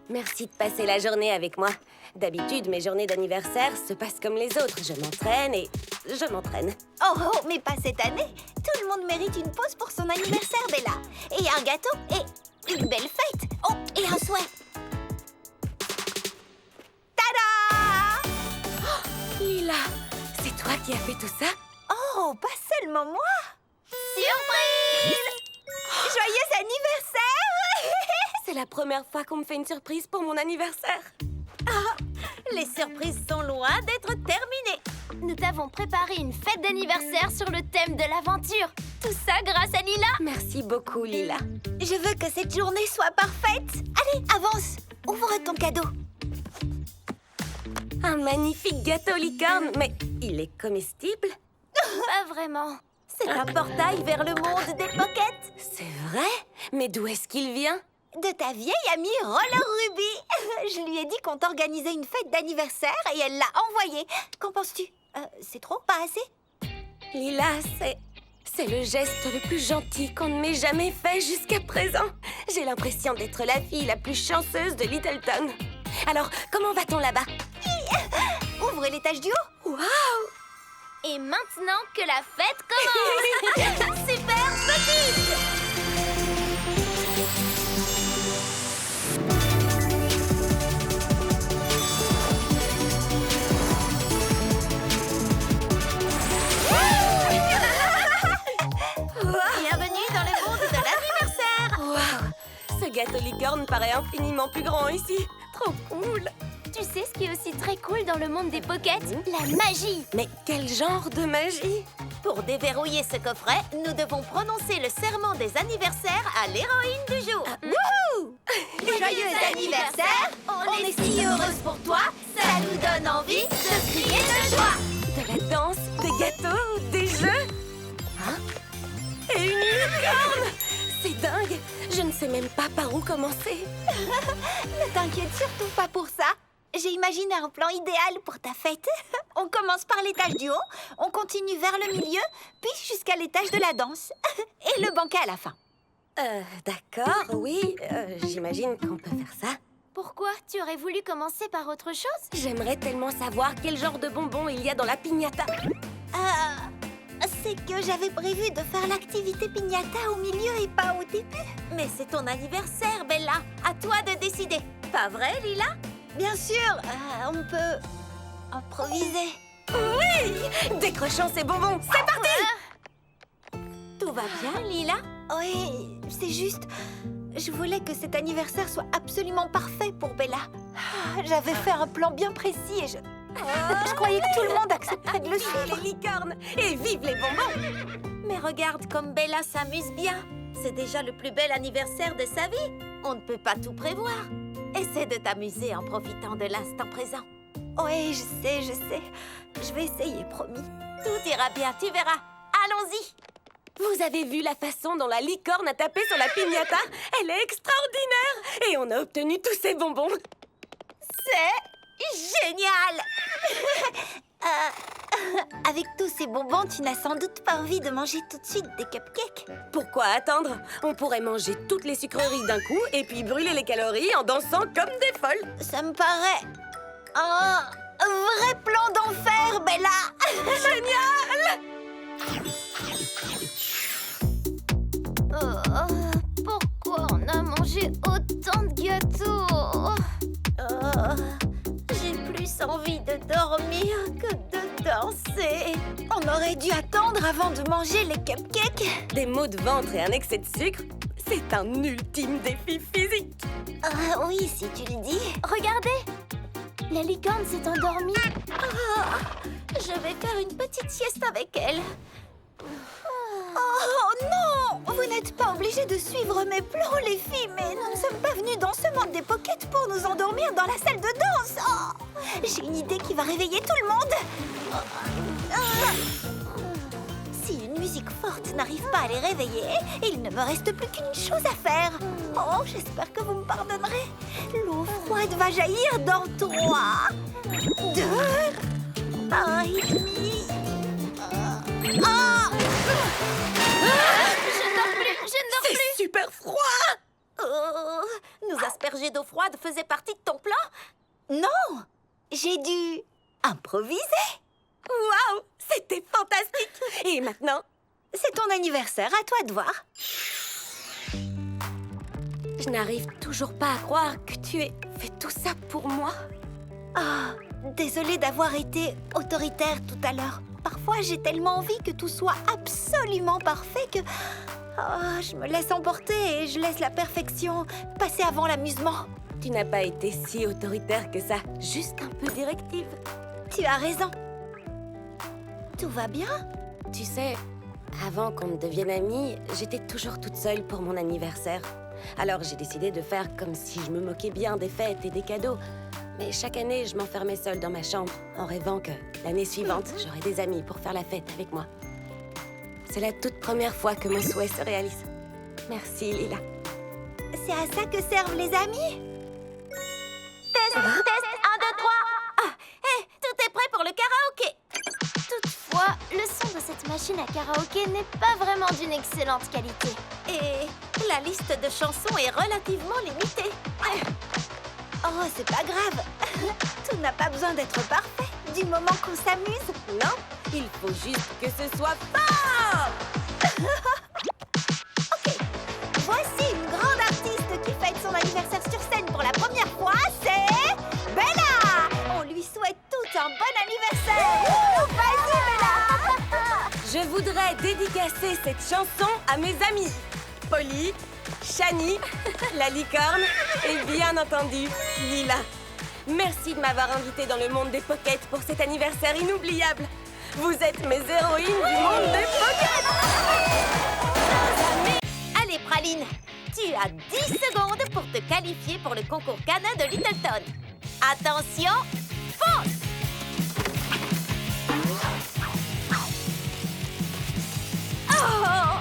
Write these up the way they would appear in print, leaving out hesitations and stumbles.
Merci de passer la journée avec moi. D'habitude, mes journées d'anniversaire se passent comme les autres. Je m'entraîne et je m'entraîne. Oh, mais pas cette année. Tout le monde mérite une pause pour son anniversaire, Bella. Et un gâteau et une belle fête. Oh, et un souhait. Tada! Lila, c'est toi qui as fait tout ça? Oh, pas seulement moi. Surprise! Joyeux anniversaire! C'est la première fois qu'on me fait une surprise pour mon anniversaire. Ah, les surprises sont loin d'être terminées. Nous t'avons préparé une fête d'anniversaire sur le thème de l'aventure. Tout ça grâce à Lila. Merci beaucoup, Lila. Je veux que cette journée soit parfaite. Allez, avance. Ouvre ton cadeau. Un magnifique gâteau licorne, mais il est comestible? Pas vraiment. C'est un portail vers le monde des pockets. C'est vrai? Mais d'où est-ce qu'il vient? De ta vieille amie Roller Ruby. Je lui ai dit qu'on t'organisait une fête d'anniversaire et elle l'a envoyé. Qu'en penses-tu? C'est trop? Pas assez? Lila, c'est le geste le plus gentil qu'on ne m'ait jamais fait jusqu'à présent. J'ai l'impression d'être la fille la plus chanceuse de Littleton. Alors, comment va-t-on là-bas? Ouvre l'étage du haut. Waouh! Et maintenant que la fête commence. Super petite! Bienvenue dans le monde de l'anniversaire! Waouh! Ce gâteau licorne paraît infiniment plus grand ici. Trop cool! Tu sais ce qui est aussi très cool dans le monde des pockets? La magie. Mais quel genre de magie? Pour déverrouiller ce coffret, nous devons prononcer le serment des anniversaires à l'héroïne du jour. Wouhou! Joyeux anniversaire! On est si heureuse pour toi, ça nous donne envie de crier de joie! De la danse, des gâteaux, des jeux? Hein? Et une licorne! C'est dingue! Je ne sais même pas par où commencer. Ne t'inquiète surtout pas pour ça. J'ai imaginé un plan idéal pour ta fête. On commence par l'étage du haut, on continue vers le milieu, puis jusqu'à l'étage de la danse. Et le banquet à la fin. D'accord, oui. J'imagine qu'on peut faire ça. Pourquoi? Tu aurais voulu commencer par autre chose? J'aimerais tellement savoir quel genre de bonbons il y a dans la piñata. C'est que j'avais prévu de faire l'activité piñata au milieu et pas au début. Mais c'est ton anniversaire, Bella. À toi de décider. Pas vrai, Lila? Bien sûr, on peut improviser. Oui! Décrochons ces bonbons, c'est parti! Tout va bien, Lila? Oui, c'est juste... Je voulais que cet anniversaire soit absolument parfait pour Bella. J'avais fait un plan bien précis et je croyais que tout le monde accepterait de le suivre. Les licornes! Et vive les bonbons! Mais regarde comme Bella s'amuse bien. C'est déjà le plus bel anniversaire de sa vie. On ne peut pas tout prévoir. Essaie de t'amuser en profitant de l'instant présent. Oui, je sais. Je vais essayer, promis. Tout ira bien, tu verras. Allons-y. Vous avez vu la façon dont la licorne a tapé sur la piñata? Elle est extraordinaire! Et on a obtenu tous ces bonbons. C'est génial. Avec tous ces bonbons, tu n'as sans doute pas envie de manger tout de suite des cupcakes. Pourquoi attendre? On pourrait manger toutes les sucreries d'un coup et puis brûler les calories en dansant comme des folles. Ça me paraît un vrai plan d'enfer, Bella. Génial! Pourquoi on a mangé autant de gâteaux? J'ai plus envie de dormir que de danser. On aurait dû attendre avant de manger les cupcakes. Des maux de ventre et un excès de sucre, c'est un ultime défi physique. Oui, si tu le dis. Regardez! La licorne s'est endormie. Je vais faire une petite sieste avec elle. Oh non! Vous n'êtes pas obligés de suivre mes plans, les filles, mais nous ne sommes pas venus dans ce monde des pockets pour nous endormir dans la salle de danse. J'ai une idée qui va réveiller tout le monde. Si une musique forte n'arrive pas à les réveiller, il ne me reste plus qu'une chose à faire. Oh, j'espère que vous me pardonnerez. L'eau froide va jaillir dans 3, 2, 1 et demi. Je ne dors plus. C'est super froid! Nous asperger d'eau froide faisait partie de ton plan? Non, j'ai dû improviser. Waouh, c'était fantastique! Et maintenant? C'est ton anniversaire, à toi de voir. Je n'arrive toujours pas à croire que tu aies fait tout ça pour moi. Ah, désolée d'avoir été autoritaire tout à l'heure. Parfois, j'ai tellement envie que tout soit absolument parfait que... je me laisse emporter et je laisse la perfection passer avant l'amusement. Tu n'as pas été si autoritaire que ça, juste un peu directive. Tu as raison. Tout va bien? Tu sais, avant qu'on ne devienne amis, j'étais toujours toute seule pour mon anniversaire. Alors j'ai décidé de faire comme si je me moquais bien des fêtes et des cadeaux. Mais chaque année, je m'enfermais seule dans ma chambre, en rêvant que l'année suivante, j'aurais des amis pour faire la fête avec moi. C'est la toute première fois que mon souhait se réalise. Merci, Lila. C'est à ça que servent les amis? Test, 1, 2, 3. Tout est prêt pour le karaoké. Toutefois, le son de cette machine à karaoké n'est pas vraiment d'une excellente qualité. Et la liste de chansons est relativement limitée. Oh, c'est pas grave. Tout n'a pas besoin d'être parfait. Du moment qu'on s'amuse. Non, il faut juste que ce soit fort! Ok. Voici une grande artiste qui fête son anniversaire sur scène pour la première fois. C'est Bella. On lui souhaite tout un bon anniversaire. Vas-y, Bella. Je voudrais dédicacer cette chanson à mes amis. Polly, Shani, la licorne et bien entendu, Lila. Merci de m'avoir invitée dans le monde des pockets pour cet anniversaire inoubliable. Vous êtes mes héroïnes du monde des pockets. Allez, Praline, tu as 10 secondes pour te qualifier pour le concours canin de Littleton. Attention, fonce! Oh!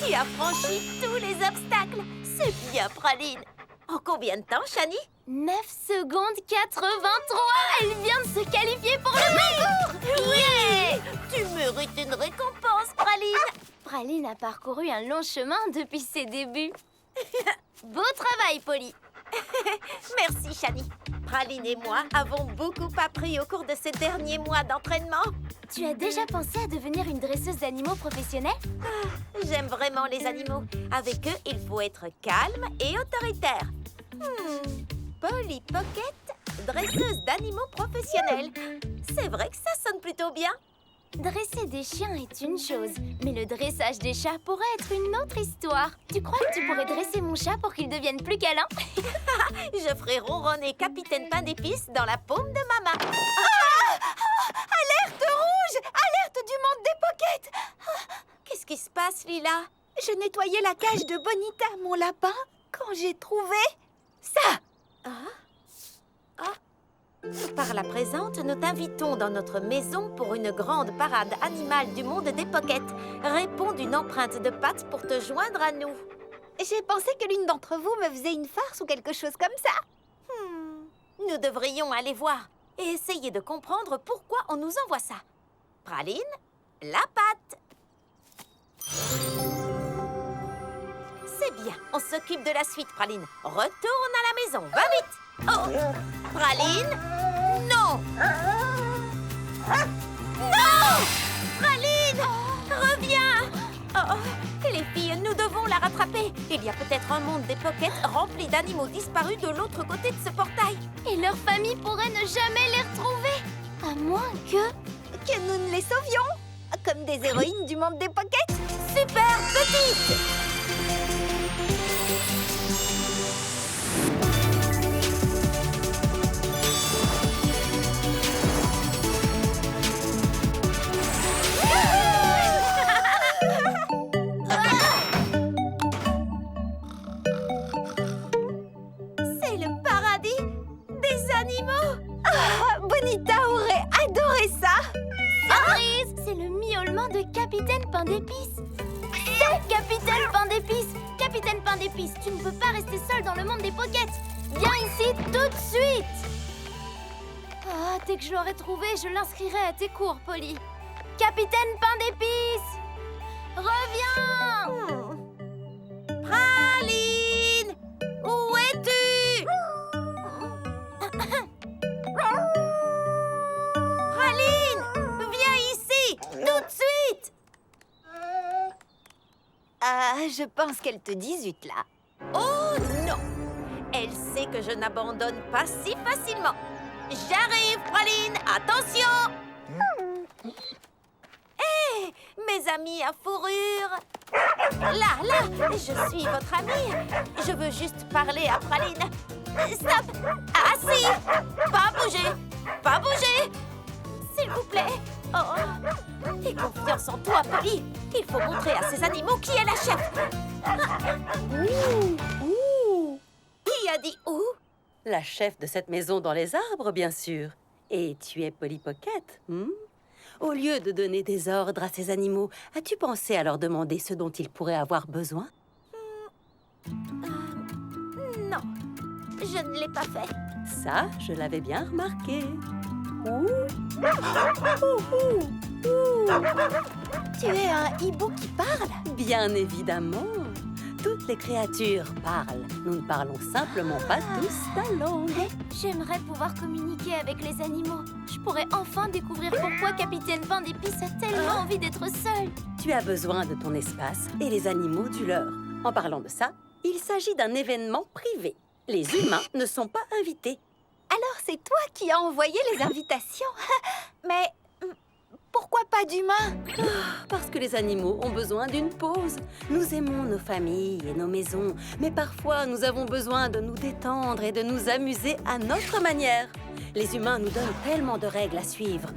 Tu as franchi tous les obstacles. C'est bien, Praline. En combien de temps, Shani? 9 secondes 83. Elle vient de se qualifier pour le concours. Oui! Tu mérites une récompense, Praline. Praline a parcouru un long chemin depuis ses débuts. Beau travail, Polly. Merci, Shani. Praline et moi avons beaucoup appris au cours de ces derniers mois d'entraînement. Tu as déjà pensé à devenir une dresseuse d'animaux professionnelle? J'aime vraiment les animaux. Avec eux, il faut être calme et autoritaire. Polly Pocket, dresseuse d'animaux professionnelle. C'est vrai que ça sonne plutôt bien. Dresser des chiens est une chose, mais le dressage des chats pourrait être une autre histoire. Tu crois que tu pourrais dresser mon chat pour qu'il devienne plus câlin? Je ferai ronronner Capitaine Pain d'épices dans la paume de ma main. Alerte rouge! Alerte du monde des pockets! Qu'est-ce qui se passe, Lila? Je nettoyais la cage de Bonita, mon lapin, quand j'ai trouvé ça. Par la présente, nous t'invitons dans notre maison pour une grande parade animale du monde des pockets. Réponds d'une empreinte de patte pour te joindre à nous. J'ai pensé que l'une d'entre vous me faisait une farce ou quelque chose comme ça. Nous devrions aller voir et essayer de comprendre pourquoi on nous envoie ça. Praline, la patte. C'est bien, on s'occupe de la suite, Praline. Retourne à la maison, va vite. Oh, Praline, non. Non, Praline, reviens. Oh, les filles, nous devons la rattraper. Il y a peut-être un monde des pockets rempli d'animaux disparus de l'autre côté de ce portail. Et leur famille pourrait ne jamais les retrouver. À moins que nous ne les sauvions. Comme des héroïnes du monde des pockets. Super petite. C'est le paradis des animaux. Bonita aurait adoré ça. surprise, c'est le miaulement de Capitaine Pain d'épices. C'est Capitaine Pain d'épices. Capitaine Pain d'épices, tu ne peux pas rester seul dans le monde des pockets. Viens ici tout de suite. Ah, dès que je l'aurai trouvé, je l'inscrirai à tes cours, Polly. Capitaine Pain d'épices, reviens. Praline! dessus. Praline, viens ici, tout de suite. Je pense qu'elle te disute là. Oh non, elle sait que je n'abandonne pas si facilement. J'arrive, Praline, attention. Hé, mes amis à fourrure. Là, je suis votre amie. Je veux juste parler à Praline. Stop! Assis! Pas bouger! S'il vous plaît. Oh, aie confiance en toi, Polly. Il faut montrer à ces animaux qui est la chef. Ouh. Qui a dit où? La chef de cette maison dans les arbres, bien sûr. Et tu es Polly Pocket, Au lieu de donner des ordres à ces animaux, as-tu pensé à leur demander ce dont ils pourraient avoir besoin? Non, je ne l'ai pas fait. Ça, je l'avais bien remarqué. Ouh. Tu es un hibou qui parle? Bien évidemment. Toutes les créatures parlent. Nous ne parlons simplement pas tous ta langue. J'aimerais pouvoir communiquer avec les animaux. Je pourrais enfin découvrir pourquoi Capitaine Pain d'Épice a tellement envie d'être seul. Tu as besoin de ton espace et les animaux du leur. En parlant de ça, il s'agit d'un événement privé. Les humains ne sont pas invités. Alors c'est toi qui as envoyé les invitations. Mais pourquoi pas d'humains? Parce que les animaux ont besoin d'une pause. Nous aimons nos familles et nos maisons, mais parfois nous avons besoin de nous détendre et de nous amuser à notre manière. Les humains nous donnent tellement de règles à suivre.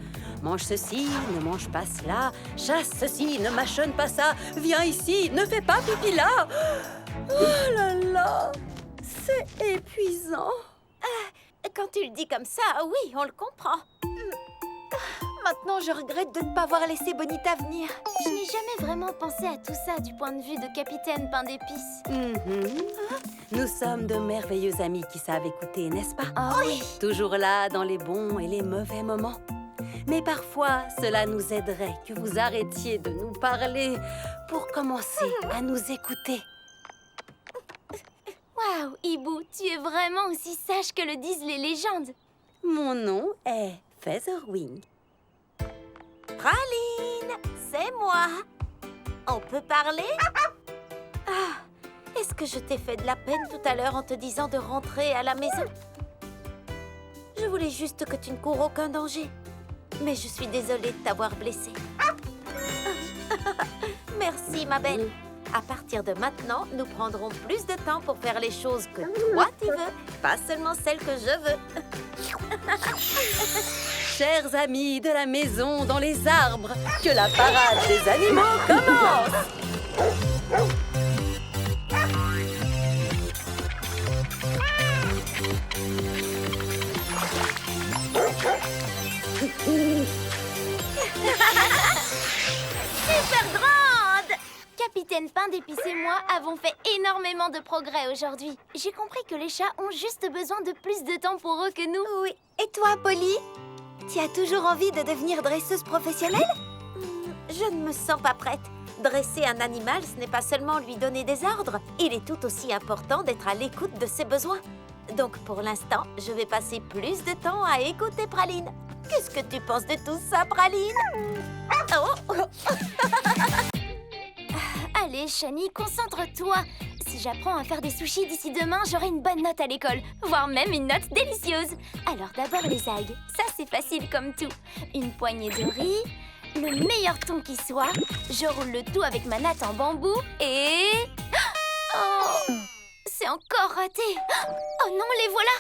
Mange ceci, ne mange pas cela. Chasse ceci, ne mâchonne pas ça. Viens ici, ne fais pas pipi là. Oh là là, c'est épuisant. Quand tu le dis comme ça, oui, on le comprend. Maintenant, je regrette de ne pas avoir laissé Bonita venir. Je n'ai jamais vraiment pensé à tout ça du point de vue de Capitaine Pain d'Épice. Nous sommes de merveilleux amis qui savent écouter, n'est-ce pas? Oh oui. Toujours là dans les bons et les mauvais moments. Mais parfois, cela nous aiderait que vous arrêtiez de nous parler pour commencer à nous écouter. Waouh, Hibou, tu es vraiment aussi sage que le disent les légendes. Mon nom est Featherwing. Praline, c'est moi. On peut parler? Est-ce que je t'ai fait de la peine tout à l'heure en te disant de rentrer à la maison? Je voulais juste que tu ne cours aucun danger. Mais je suis désolée de t'avoir blessée. Merci, ma belle. À partir de maintenant, nous prendrons plus de temps pour faire les choses que toi tu veux, pas seulement celles que je veux. Chers amis de la maison dans les arbres, que la parade des animaux commence! Super grande! Capitaine Pain d'Épice et moi avons fait énormément de progrès aujourd'hui. J'ai compris que les chats ont juste besoin de plus de temps pour eux que nous. Oui. Et toi, Polly? Tu as toujours envie de devenir dresseuse professionnelle? Je ne me sens pas prête. Dresser un animal, ce n'est pas seulement lui donner des ordres. Il est tout aussi important d'être à l'écoute de ses besoins. Donc, pour l'instant, je vais passer plus de temps à écouter Praline. Qu'est-ce que tu penses de tout ça, Praline? Oh. Allez, Shani, concentre-toi. Si j'apprends à faire des sushis d'ici demain, j'aurai une bonne note à l'école, voire même une note délicieuse. Alors d'abord les algues, ça c'est facile comme tout. Une poignée de riz, le meilleur thon qui soit. Je roule le tout avec ma natte en bambou et... Oh, c'est encore raté. Oh non, les voilà.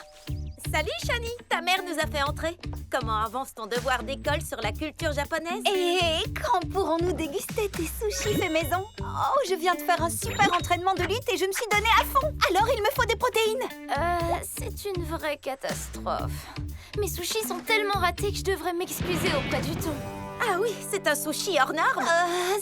Salut, Shani. Ta mère nous a fait entrer. Comment avance ton devoir d'école sur la culture japonaise? Et quand pourrons-nous déguster tes sushis faits maison? Oh, je viens de faire un super entraînement de lutte et je me suis donnée à fond. Alors il me faut des protéines. C'est une vraie catastrophe. Mes sushis sont tellement ratés que je devrais m'excuser auprès du thon. Ah oui, c'est un sushi hors norme.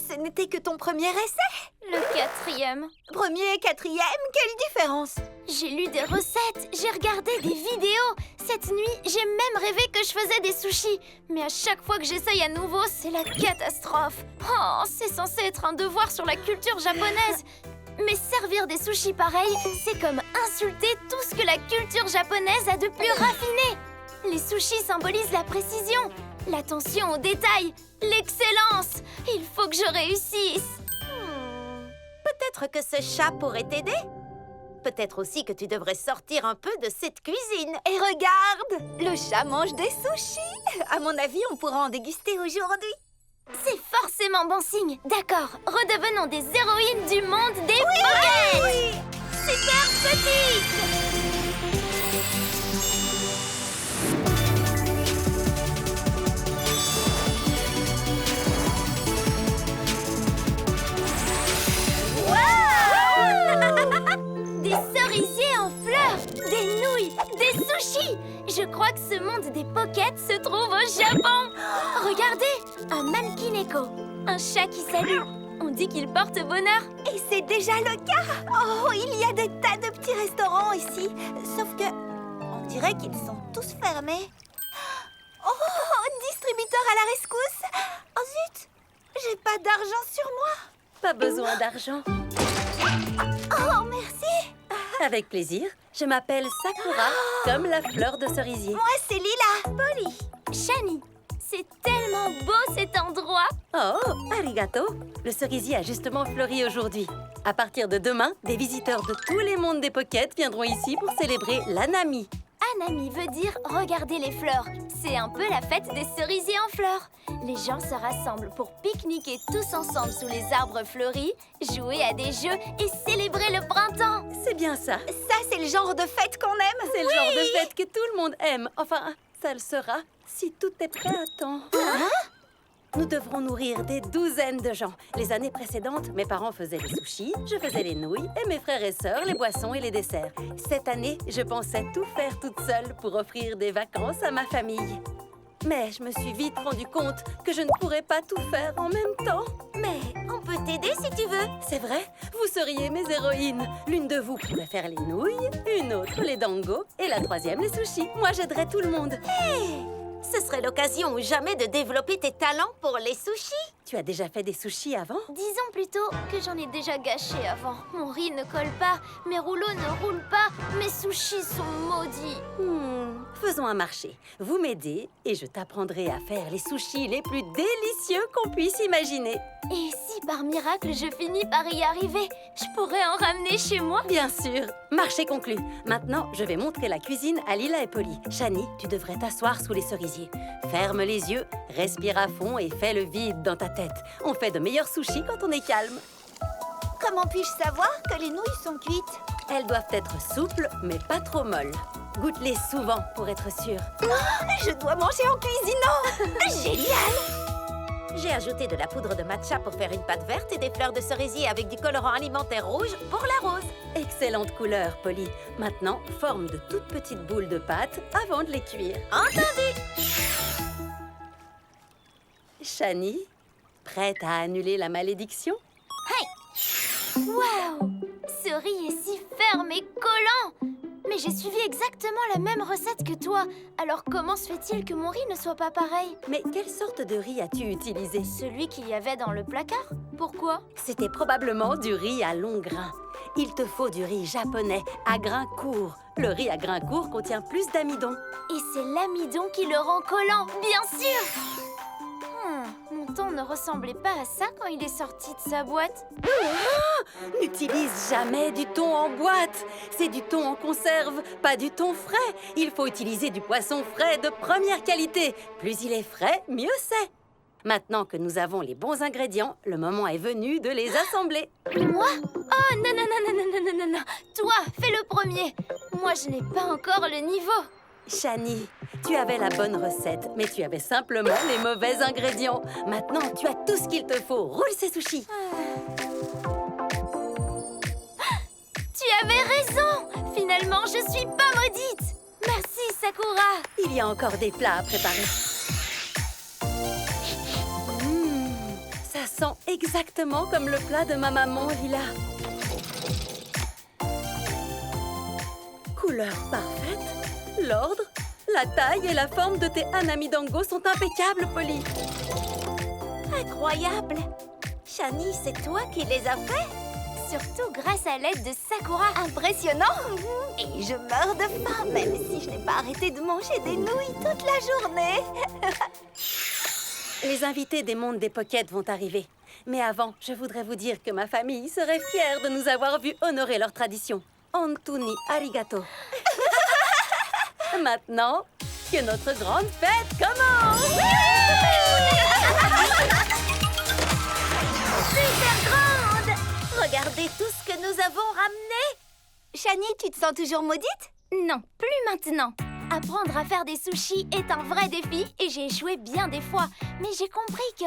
Ce n'était que ton premier essai. Le quatrième. Premier et quatrième, quelle différence? J'ai lu des recettes, j'ai regardé des vidéos. Cette nuit, j'ai même rêvé que je faisais des sushis. Mais à chaque fois que j'essaye à nouveau, c'est la catastrophe. Oh, c'est censé être un devoir sur la culture japonaise. Mais servir des sushis pareils, c'est comme insulter tout ce que la culture japonaise a de plus raffiné. Les sushis symbolisent la précision, l'attention aux détails, l'excellence. Il faut que je réussisse. Peut-être que ce chat pourrait t'aider. Peut-être aussi que tu devrais sortir un peu de cette cuisine. Et regarde, le chat mange des sushis. À mon avis, on pourra en déguster aujourd'hui. C'est forcément bon signe. D'accord, redevenons des héroïnes du monde des pockets. Super petite. Des cerisiers en fleurs, des nouilles, des sushis. Je crois que ce monde des pockets se trouve au Japon. Regardez, un mankineko, un chat qui salue. On dit qu'il porte bonheur. Et c'est déjà le cas. Oh, il y a des tas de petits restaurants ici. Sauf que, on dirait qu'ils sont tous fermés. Oh, distributeur à la rescousse. Oh zut, j'ai pas d'argent sur moi. Pas besoin d'argent. Oh, merci. Avec plaisir. Je m'appelle Sakura, comme la fleur de cerisier. Moi, c'est Lila. Polly, Shani, c'est tellement beau cet endroit. Oh, arigato. Le cerisier a justement fleuri aujourd'hui. À partir de demain, des visiteurs de tous les mondes des pockets viendront ici pour célébrer l'Anami. Anami veut dire regarder les fleurs. C'est un peu la fête des cerisiers en fleurs. Les gens se rassemblent pour pique-niquer tous ensemble sous les arbres fleuris, jouer à des jeux et célébrer le printemps. C'est bien ça. Ça, c'est le genre de fête qu'on aime. C'est le genre de fête que tout le monde aime. Enfin, ça le sera si tout est prêt à temps. Nous devrons nourrir des douzaines de gens. Les années précédentes, mes parents faisaient les sushis, je faisais les nouilles et mes frères et sœurs les boissons et les desserts. Cette année, je pensais tout faire toute seule pour offrir des vacances à ma famille. Mais je me suis vite rendu compte que je ne pourrais pas tout faire en même temps. Mais on peut t'aider si tu veux. C'est vrai, vous seriez mes héroïnes. L'une de vous pourrait faire les nouilles, une autre les dangos et la troisième les sushis. Moi, j'aiderais tout le monde. Ce serait l'occasion ou jamais de développer tes talents pour les sushis. Tu as déjà fait des sushis avant? Disons plutôt que j'en ai déjà gâché avant. Mon riz ne colle pas, mes rouleaux ne roulent pas, mes sushis sont maudits. Faisons un marché. Vous m'aidez et je t'apprendrai à faire les sushis les plus délicieux qu'on puisse imaginer. Et si par miracle je finis par y arriver, je pourrais en ramener chez moi? Bien sûr. Marché conclu. Maintenant, je vais montrer la cuisine à Lila et Polly. Shani, tu devrais t'asseoir sous les cerisiers. Ferme les yeux, respire à fond et fais le vide dans ta tête. On fait de meilleurs sushis quand on est calme. Comment puis-je savoir que les nouilles sont cuites? Elles doivent être souples, mais pas trop molles. Goûte-les souvent pour être sûre. Je dois manger en cuisinant. Génial. J'ai ajouté de la poudre de matcha pour faire une pâte verte et des fleurs de cerisier avec du colorant alimentaire rouge pour la rose. Excellente couleur, Polly. Maintenant, forme de toutes petites boules de pâte avant de les cuire. Entendu. Shani, prête à annuler la malédiction? Waouh! Ce riz est si ferme et collant! Mais j'ai suivi exactement la même recette que toi. Alors comment se fait-il que mon riz ne soit pas pareil? Mais quelle sorte de riz as-tu utilisé? Celui qu'il y avait dans le placard? Pourquoi? C'était probablement du riz à longs grains. Il te faut du riz japonais à grains courts. Le riz à grains courts contient plus d'amidon. Et c'est l'amidon qui le rend collant, bien sûr! Mon thon ne ressemblait pas à ça quand il est sorti de sa boîte. N'utilise jamais du thon en boîte. C'est du thon en conserve, pas du thon frais. Il faut utiliser du poisson frais de première qualité. Plus il est frais, mieux c'est. Maintenant que nous avons les bons ingrédients, le moment est venu de les assembler. Moi? Oh non, non, non, non, non, non, non, non. Toi, fais le premier. Moi, je n'ai pas encore le niveau. Shani, tu avais la bonne recette, mais tu avais simplement les mauvais ingrédients. Maintenant, tu as tout ce qu'il te faut. Roule ces sushis. Tu avais raison. Finalement, je suis pas maudite. Merci, Sakura. Il y a encore des plats à préparer. Ça sent exactement comme le plat de ma maman, Lila. Couleur parfaite. L'ordre, la taille et la forme de tes Anami Dango sont impeccables, Polly. Incroyable. Shani, c'est toi qui les as faits? surtout grâce à l'aide de Sakura. Impressionnant. Et je meurs de faim, même si je n'ai pas arrêté de manger des nouilles toute la journée. Les invités des mondes des Pockets vont arriver. Mais avant, je voudrais vous dire que ma famille serait fière de nous avoir vus honorer leur tradition. Antuni arigato. Maintenant, que notre grande fête commence! Super grande! Regardez tout ce que nous avons ramené! Shani, tu te sens toujours maudite? Non, plus maintenant. Apprendre à faire des sushis est un vrai défi et j'ai échoué bien des fois. Mais j'ai compris que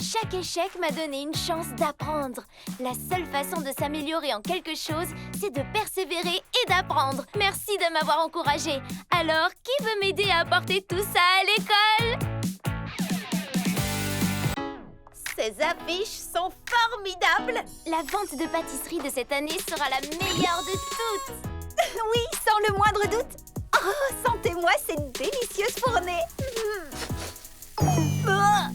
chaque échec m'a donné une chance d'apprendre. La seule façon de s'améliorer en quelque chose, c'est de persévérer et d'apprendre. Merci de m'avoir encouragée. Alors, qui veut m'aider à apporter tout ça à l'école? Ces affiches sont formidables. La vente de pâtisserie de cette année sera la meilleure de toutes. Oui, sans le moindre doute. Oh, sentez-moi cette délicieuse fournée. Ah,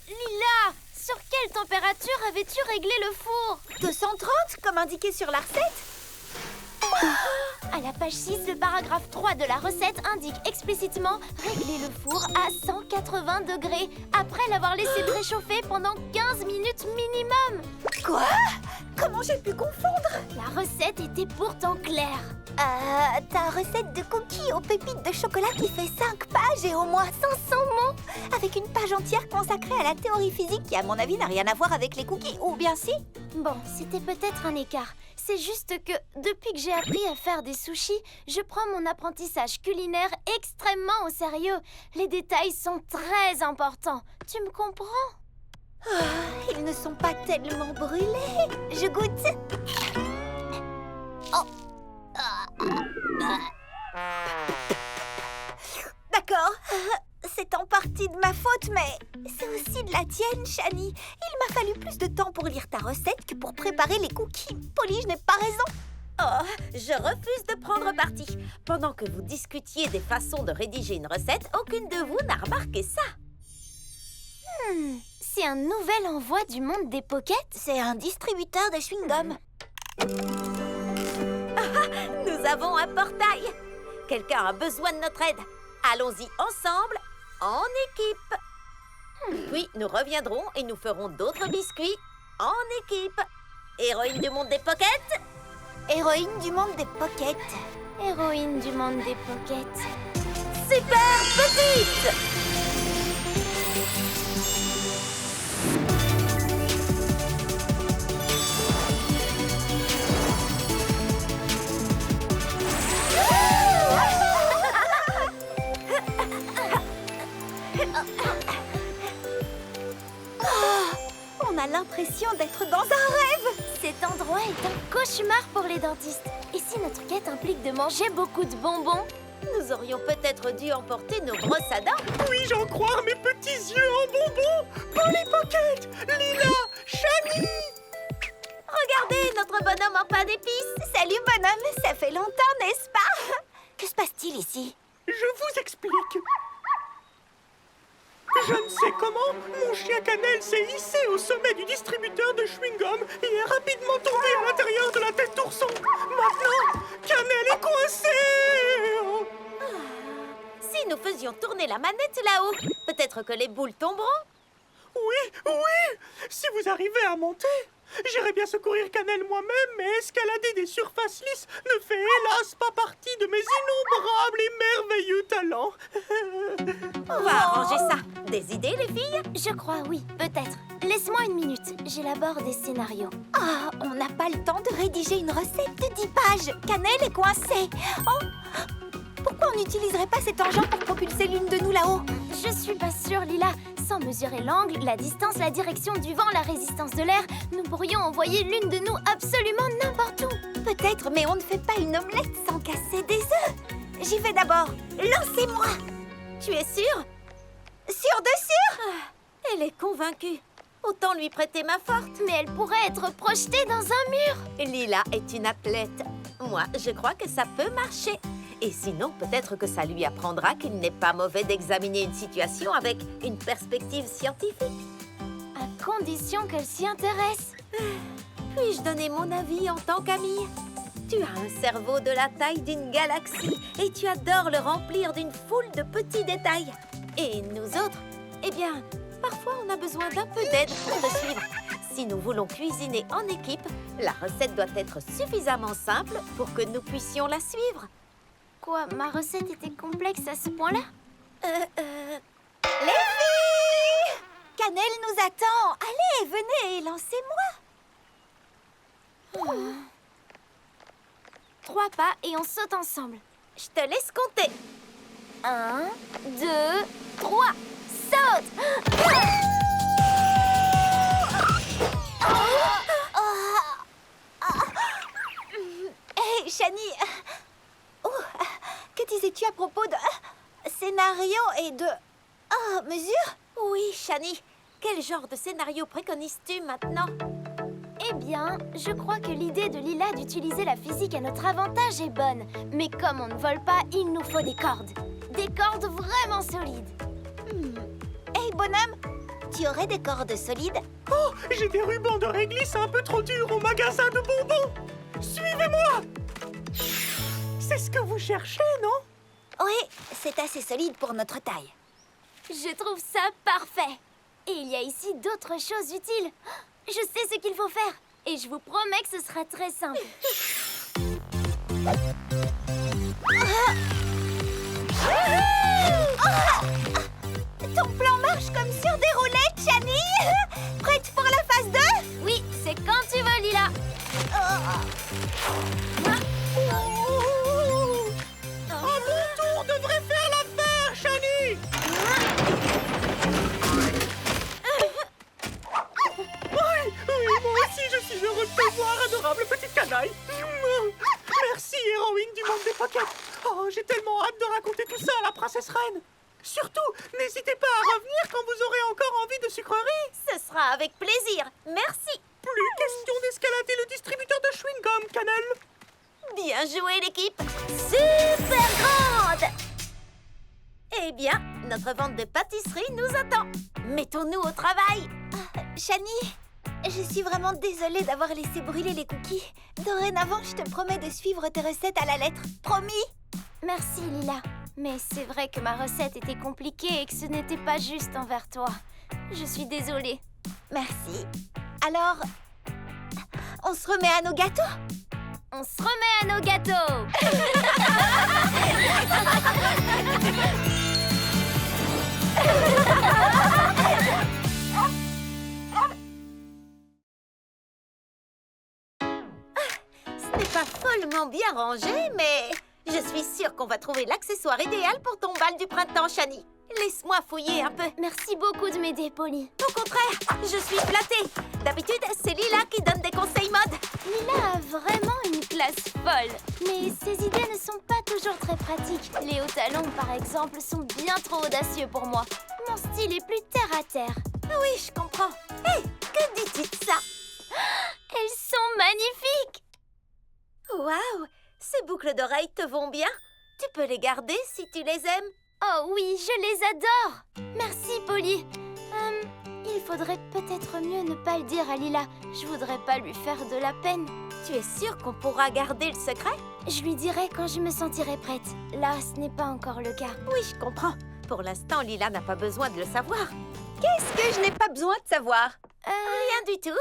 Lila, sur quelle température avais-tu réglé le four? 230, comme indiqué sur la recette. À la page 6, le paragraphe 3 de la recette indique explicitement régler le four à 180 degrés après l'avoir laissé préchauffer pendant 15 minutes minimum. Quoi? Comment j'ai pu confondre? La recette était pourtant claire. Ta recette de cookies aux pépites de chocolat qui fait 5 pages et au moins 500 mots, avec une page entière consacrée à la théorie physique qui, à mon avis, n'a rien à voir avec les cookies, ou bien si? Bon, c'était peut-être un écart. C'est juste que, depuis que j'ai appris à faire des sushis, je prends mon apprentissage culinaire extrêmement au sérieux. Les détails sont très importants. Tu me comprends? Ils ne sont pas tellement brûlés. Je goûte. Oh. D'accord. C'est en partie de ma faute, mais c'est aussi de la tienne, Shani. Il m'a fallu plus de temps pour lire ta recette que pour préparer les cookies. Polly, je n'ai pas raison. Oh, je refuse de prendre parti. Pendant que vous discutiez des façons de rédiger une recette, aucune de vous n'a remarqué ça. C'est un nouvel envoi du monde des Pockets? C'est un distributeur de chewing-gum. Nous avons un portail. Quelqu'un a besoin de notre aide. Allons-y ensemble, en équipe. Puis nous reviendrons et nous ferons d'autres biscuits en équipe. Héroïne du monde des Pockets. Héroïne du monde des Pockets. Héroïne du monde des Pockets. Super petite. On a l'impression d'être dans un rêve. Cet endroit est un cauchemar pour les dentistes. Et si notre quête implique de manger beaucoup de bonbons? Nous aurions peut-être dû emporter nos brosses à dents. Puis-je en croire mes petits yeux en bonbons? Polly Pocket, Lila, Shani! Regardez notre bonhomme en pain d'épices. Salut, bonhomme. Ça fait longtemps, n'est-ce pas? Que se passe-t-il ici? Je vous explique. Je ne sais comment, mon chien Cannelle s'est hissé au sommet du distributeur de chewing-gum et est rapidement tombé à l'intérieur de la tête d'ourson. Maintenant, Cannelle est coincé. Si nous faisions tourner la manette là-haut, peut-être que les boules tomberont. Oui, oui. Si vous arrivez à monter, j'irai bien secourir Cannelle moi-même, mais escalader des surfaces lisses ne fait hélas pas partie de mes innombrables et merveilleux talents. On va arranger ça. Des idées, les filles? Je crois, oui, peut-être. Laisse-moi une minute, j'élabore des scénarios. Ah, on n'a pas le temps de rédiger une recette de 10 pages. Cannelle est coincée. Oh, pourquoi on n'utiliserait pas cet engin pour propulser l'une de nous là-haut? Je suis pas sûre, Lila. Sans mesurer l'angle, la distance, la direction du vent, la résistance de l'air, nous pourrions envoyer l'une de nous absolument n'importe où. Peut-être, mais on ne fait pas une omelette sans casser des œufs. J'y vais d'abord. Lancez-moi. Tu es sûre? Sûr de sûr? Elle est convaincue. Autant lui prêter main forte. Mais elle pourrait être projetée dans un mur. Lila est une athlète. Moi, je crois que ça peut marcher. Et sinon, peut-être que ça lui apprendra qu'il n'est pas mauvais d'examiner une situation avec une perspective scientifique. À condition qu'elle s'y intéresse. Puis-je donner mon avis en tant qu'amie? Tu as un cerveau de la taille d'une galaxie et tu adores le remplir d'une foule de petits détails. Et nous autres, eh bien, parfois on a besoin d'un peu d'aide pour te suivre. Si nous voulons cuisiner en équipe, la recette doit être suffisamment simple pour que nous puissions la suivre. Quoi, ma recette était complexe à ce point-là? Les filles! Cannelle nous attend. Allez, venez, lancez-moi. 3 pas et on saute ensemble. Je te laisse compter. 1, 2, 3, saute! Hé, Shani. Oh, que disais-tu à propos de scénario et de mesure? Oui, Shani, quel genre de scénario préconises-tu maintenant? Eh bien, je crois que l'idée de Lila d'utiliser la physique à notre avantage est bonne. Mais comme on ne vole pas, il nous faut des cordes. Des cordes vraiment solides. Hé, bonhomme, tu aurais des cordes solides? Oh, j'ai des rubans de réglisse un peu trop durs au magasin de bonbons. Suivez-moi. C'est ce que vous cherchez, non? Oui, c'est assez solide pour notre taille. Je trouve ça parfait. Et il y a ici d'autres choses utiles. Je sais ce qu'il faut faire. Et je vous promets que ce sera très simple. Ton plan marche comme sur des roulettes, Shani. Prête pour la phase 2? Oui, c'est quand tu veux, Lila. À mon tour devrait faire l'affaire, Shani. Oui, moi aussi je suis heureux de te voir, adorable petite canaille. Merci, héroïne du monde des pockets. Oh, j'ai tellement hâte de raconter tout ça à la princesse reine. Surtout, n'hésitez pas à revenir quand vous aurez encore envie de sucreries. Ce sera avec plaisir. Merci. Plus question d'escalader le distributeur de chewing-gum, Cannelle. Bien joué, l'équipe. Super grande. Eh bien, notre vente de pâtisserie nous attend. Mettons-nous au travail. Shani, je suis vraiment désolée d'avoir laissé brûler les cookies. Dorénavant, je te promets de suivre tes recettes à la lettre. Promis? Merci, Lila. Mais c'est vrai que ma recette était compliquée et que ce n'était pas juste envers toi. Je suis désolée. Merci. Alors, on se remet à nos gâteaux? On se remet à nos gâteaux. Ce n'est pas follement bien rangé, mais je suis sûre qu'on va trouver l'accessoire idéal pour ton bal du printemps, Shani. Laisse-moi fouiller un peu. Merci beaucoup de m'aider, Polly. Au contraire, je suis flattée. D'habitude, c'est Lila qui donne des conseils mode. Lila a vraiment une classe folle. Mais ses idées ne sont pas toujours très pratiques. Les hauts talons, par exemple, sont bien trop audacieux pour moi. Mon style est plus terre à terre. Oui, je comprends. Hé, que dis-tu de ça? Elles sont magnifiques! Waouh, ces boucles d'oreilles te vont bien. Tu peux les garder si tu les aimes. Oh oui, je les adore! Merci, Polly. Il faudrait peut-être mieux ne pas le dire à Lila. Je voudrais pas lui faire de la peine. Tu es sûre qu'on pourra garder le secret? Je lui dirai quand je me sentirai prête. Là, ce n'est pas encore le cas. Oui, je comprends. Pour l'instant, Lila n'a pas besoin de le savoir. Qu'est-ce que je n'ai pas besoin de savoir? Rien du tout.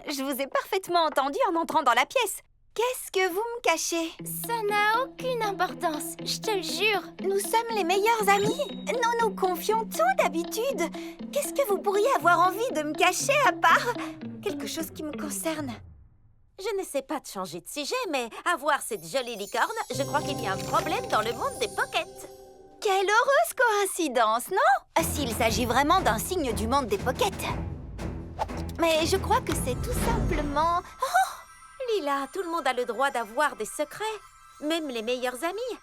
Je vous ai parfaitement entendu en entrant dans la pièce. Qu'est-ce que vous me cachez? Ça n'a aucune importance, je te le jure. Nous sommes les meilleurs amis. Nous nous confions tout d'habitude. Qu'est-ce que vous pourriez avoir envie de me cacher à part quelque chose qui me concerne? Je n'essaie pas de changer de sujet, mais à voir cette jolie licorne, je crois qu'il y a un problème dans le monde des pockets. Quelle heureuse coïncidence, non? S'il s'agit vraiment d'un signe du monde des pockets. Mais je crois que c'est tout simplement... Lila, tout le monde a le droit d'avoir des secrets, même les meilleurs amis.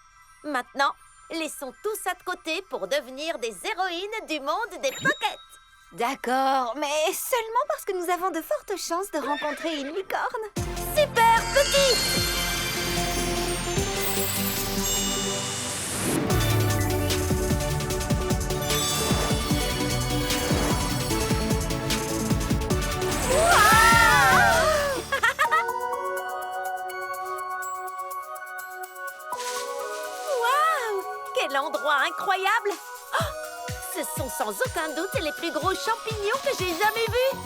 Maintenant, laissons tout ça de côté pour devenir des héroïnes du monde des pockets. D'accord, mais seulement parce que nous avons de fortes chances de rencontrer une licorne. Super petite! Quel endroit incroyable! Oh, ce sont sans aucun doute les plus gros champignons que j'ai jamais vus.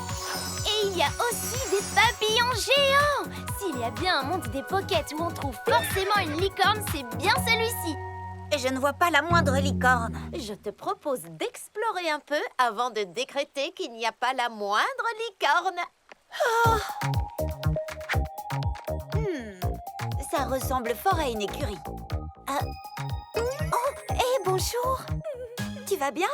Et il y a aussi des papillons géants. S'il y a bien un monde des Pockets où on trouve forcément une licorne, c'est bien celui-ci. Et je ne vois pas la moindre licorne. Je te propose d'explorer un peu avant de décréter qu'il n'y a pas la moindre licorne. Ça ressemble fort à une écurie. Oh, hé, bonjour. Tu vas bien?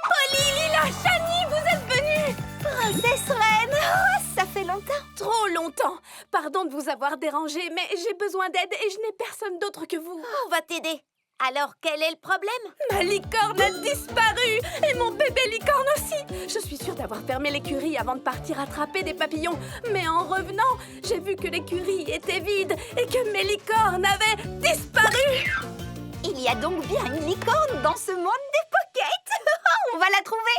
Polly, Lila, Shani, vous êtes venus! Princesse Reine, oh, ça fait longtemps. Trop longtemps. Pardon de vous avoir dérangé, mais j'ai besoin d'aide et je n'ai personne d'autre que vous. On va t'aider. Alors, quel est le problème? Ma licorne a disparu et mon bébé licorne aussi. Je suis sûre d'avoir fermé l'écurie avant de partir attraper des papillons. Mais en revenant, j'ai vu que l'écurie était vide et que mes licornes avaient disparu. Il y a donc bien une licorne dans ce monde des Pockets. On va la trouver.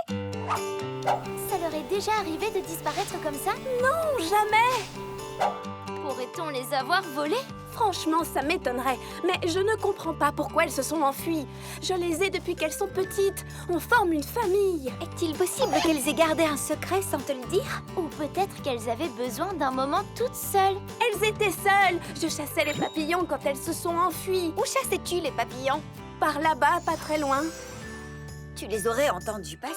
Ça leur est déjà arrivé de disparaître comme ça? Non, jamais. Pourrait-on les avoir volés? Franchement, ça m'étonnerait. Mais je ne comprends pas pourquoi elles se sont enfuies. Je les ai depuis qu'elles sont petites. On forme une famille. Est-il possible qu'elles aient gardé un secret sans te le dire? Ou peut-être qu'elles avaient besoin d'un moment toutes seules. Elles étaient seules. Je chassais les papillons quand elles se sont enfuies. Où chassais-tu les papillons? Par là-bas, pas très loin. Tu les aurais entendus passer.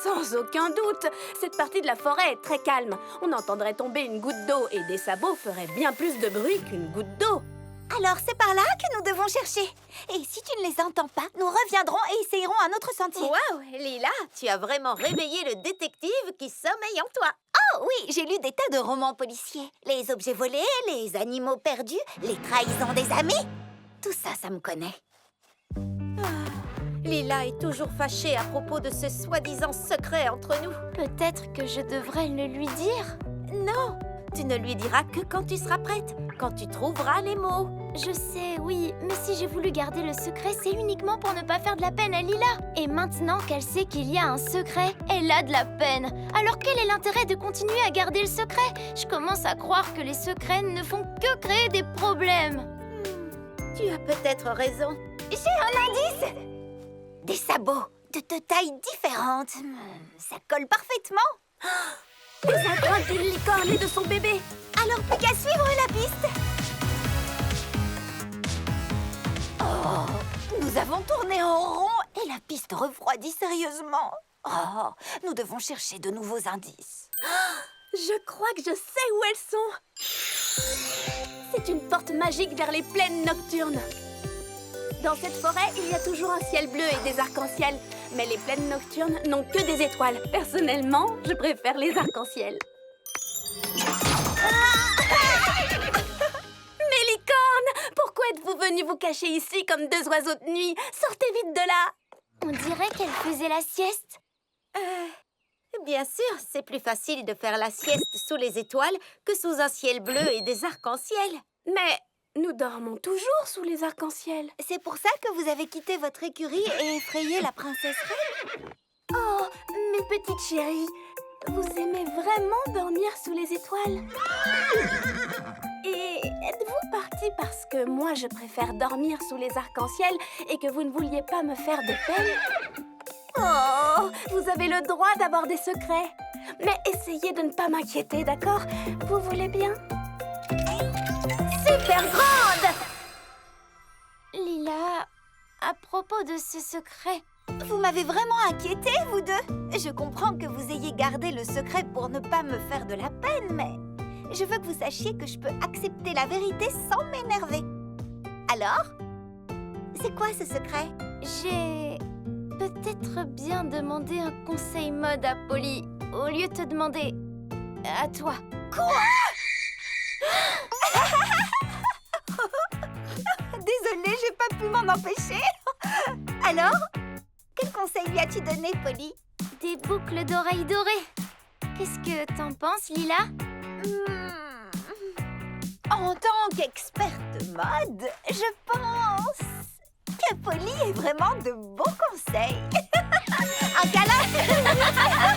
Sans aucun doute. Cette partie de la forêt est très calme. On entendrait tomber une goutte d'eau et des sabots feraient bien plus de bruit qu'une goutte d'eau. Alors c'est par là que nous devons chercher. Et si tu ne les entends pas, nous reviendrons et essayerons un autre sentier. Waouh, Lila, tu as vraiment réveillé le détective qui sommeille en toi. Oh oui, j'ai lu des tas de romans policiers. Les objets volés, les animaux perdus, les trahisons des amis. Tout ça, ça me connaît. Lila est toujours fâchée à propos de ce soi-disant secret entre nous. Peut-être que je devrais le lui dire. Non, tu ne lui diras que quand tu seras prête, quand tu trouveras les mots. Je sais, oui, mais si j'ai voulu garder le secret, c'est uniquement pour ne pas faire de la peine à Lila. Et maintenant qu'elle sait qu'il y a un secret, elle a de la peine. Alors quel est l'intérêt de continuer à garder le secret? Je commence à croire que les secrets ne font que créer des problèmes. Tu as peut-être raison. J'ai un indice. Des sabots de tailles différentes. Ça colle parfaitement. Les empreintes d'une licorne et de son bébé. Alors plus qu'à suivre la piste. Oh, nous avons tourné en rond et la piste refroidit sérieusement. Oh, nous devons chercher de nouveaux indices. Je crois que je sais où elles sont. C'est une porte magique vers les plaines nocturnes. Dans cette forêt, il y a toujours un ciel bleu et des arcs-en-ciel. Mais les plaines nocturnes n'ont que des étoiles. Personnellement, je préfère les arcs-en-ciel. Mes licornes! Pourquoi êtes-vous venus vous cacher ici comme deux oiseaux de nuit? Sortez vite de là! On dirait qu'elle faisait la sieste. Bien sûr, c'est plus facile de faire la sieste sous les étoiles que sous un ciel bleu et des arcs-en-ciel. Mais nous dormons toujours sous les arcs-en-ciel. C'est pour ça que vous avez quitté votre écurie et effrayé la princesse Reine? Oh, mes petites chéries, vous aimez vraiment dormir sous les étoiles? Et êtes-vous partie parce que moi je préfère dormir sous les arcs-en-ciel et que vous ne vouliez pas me faire de peine? Oh, vous avez le droit d'avoir des secrets. Mais essayez de ne pas m'inquiéter, d'accord? Vous voulez bien? Super grande! Lila, à propos de ce secret, Vous m'avez vraiment inquiétée, vous deux. Je comprends que vous ayez gardé le secret pour ne pas me faire de la peine, mais je veux que vous sachiez que je peux accepter la vérité sans m'énerver. Alors, c'est quoi ce secret? j'ai peut-être bien demandé un conseil mode à Polly au lieu de te demander à toi. Désolée, j'ai pas pu m'en empêcher. Alors, quel conseil lui as-tu donné, Polly? Des boucles d'oreilles dorées. Qu'est-ce que t'en penses, Lila? En tant qu'experte mode, je pense que Polly est vraiment de bons conseils. Un câlin.